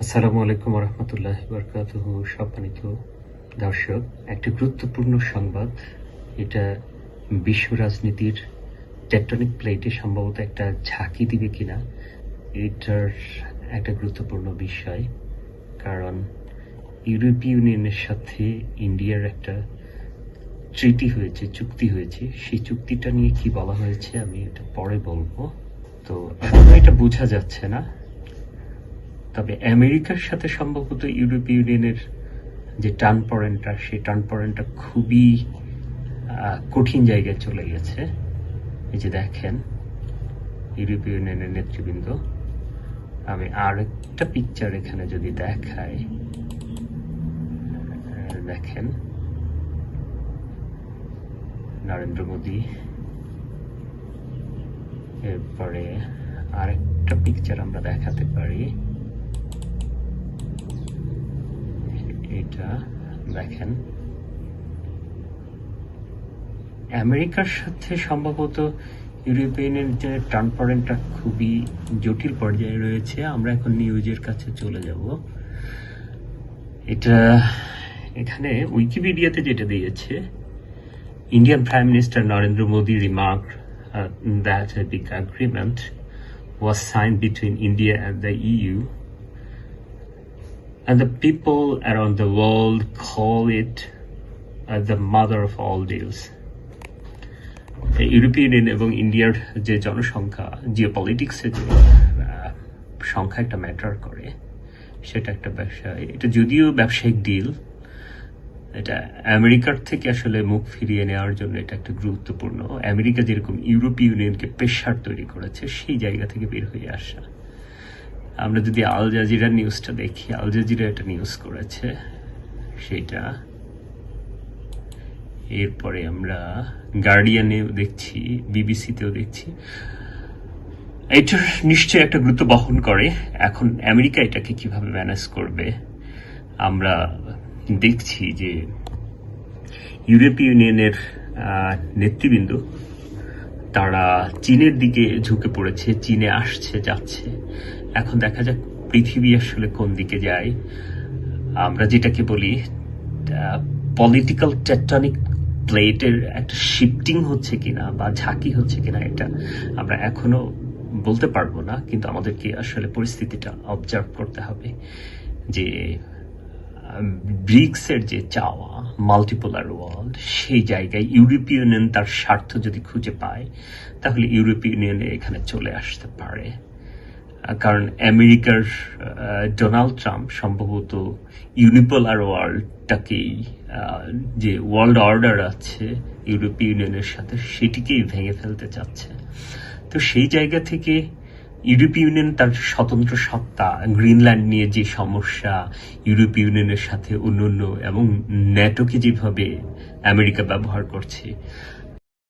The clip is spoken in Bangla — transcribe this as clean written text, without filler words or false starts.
আসসালামু আলাইকুম রহমতুল্লাহ বরকাতুহু। সম্মানিত দর্শক, একটি গুরুত্বপূর্ণ সংবাদ। এটা বিশ্ব রাজনীতির টেকটনিক প্লেটে সম্ভবত একটা ঝাঁকি দিবে কিনা, এটার একটা গুরুত্বপূর্ণ বিষয়। কারণ ইউরোপীয় ইউনিয়নের সাথে ইন্ডিয়ার একটা ট্রিটি হয়েছে, চুক্তি হয়েছে। সেই চুক্তিটা নিয়ে কি বলা হয়েছে আমি এটা পরে বলবো। তো এখন এটা বোঝা যাচ্ছে না, তবে আমেরিকার সাথে সম্ভবত ইউরোপীয় ইউনিয়নের যে টানপড়েনটা, সেই টানপড়েনটা খুবই কঠিন জায়গায় চলে গেছে। এই যে দেখেন ইউরোপীয় ইউনিয়নের নেতৃবৃন্দ। আমি আর একটা পিকচার এখানে যদি দেখাই, দেখেন নরেন্দ্র মোদী। এরপরে আরেকটা পিকচার আমরা দেখাতে পারি, এটা দেখেন আমেরিকার সাথে সম্ভবত ইউরোপিয়ানের যে টানপড়েনটা খুবই জটিল পর্যায়ে রয়েছে। আমরা এখন নিউজের কাছে চলে যাব। এটা এখানে উইকিপিডিয়াতে যেটা দিয়েছে, Indian Prime Minister Narendra Modi remarked that a big agreement was signed between India and the EU, and the people around the world call it the mother of all deals. European union এবং ইন্ডিয়ার যে জনসংখ্যা, জিওপলিটিক্সের যে সংখ্যা একটা ম্যাটার করে, সেটা একটা ব্যবসা। এটা যদিও ব্যবসায়িক ডিল, এটা আমেরিকার থেকে আসলে মুখ ফিরিয়ে নেওয়ার জন্য এটা একটা গুরুত্বপূর্ণ। আমেরিকা যেরকম ইউরোপীয় ইউনিয়নকে প্রেশার তৈরি করেছে, সেই জায়গা থেকে বের হয়ে আসা। আমরা যদি আল জাজিরা নিউজটা দেখি, আল জাজিরা এটা নিউজ করেছে সেটা। এরপরে আমরা গার্ডিয়ানেও দেখছি, বিবিসিতেও দেখছি। এটার নিশ্চয়ই একটা গুরুত্ব বহন করে। এখন আমেরিকা এটাকে কিভাবে ম্যানেজ করবে, আমরা দেখছি যে ইউরোপীয় ইউনিয়নের নেতৃবৃন্দ তারা চীনের দিকে ঝুঁকে পড়েছে, চীনে আসছে যাচ্ছে। এখন দেখা যাক পৃথিবী আসলে কোন দিকে যায়। আমরা যেটাকে বলি পলিটিক্যাল টেকটনিক প্লেটের একটা শিফটিং হচ্ছে কিনা বা ঝাঁকি হচ্ছে কিনা, এটা আমরা এখনো বলতে পারবো না। কিন্তু আমাদেরকে আসলে পরিস্থিতিটা অবজার্ভ করতে হবে যে ব্রিক্সের যে চাওয়া, মাল্টিপোলার ওয়ার্ল্ড, সেই জায়গায় ইউরোপীয় ইউনিয়ন তার স্বার্থ যদি খুঁজে পায়, তাহলে ইউরোপীয় ইউনিয়নে এখানে চলে আসতে পারে। কারণ আমেরিকার ডোনাল্ড ট্রাম্প সম্ভবত ইউনিপোলার ওয়ার্ল্ডটাকেই, যে ওয়ার্ল্ড অর্ডার আছে ইউরোপীয় ইউনিয়নের সাথে, সেটিকেই ভেঙে ফেলতে চাচ্ছে। তো সেই জায়গা থেকে ইউরোপীয় ইউনিয়ন তার স্বতন্ত্র সত্তা, গ্রিনল্যান্ড নিয়ে যে সমস্যা, ইউরোপীয় ইউনিয়নের সাথে অন্যান্য এবং ন্যাটোকে যেভাবে আমেরিকা ব্যবহার করছে,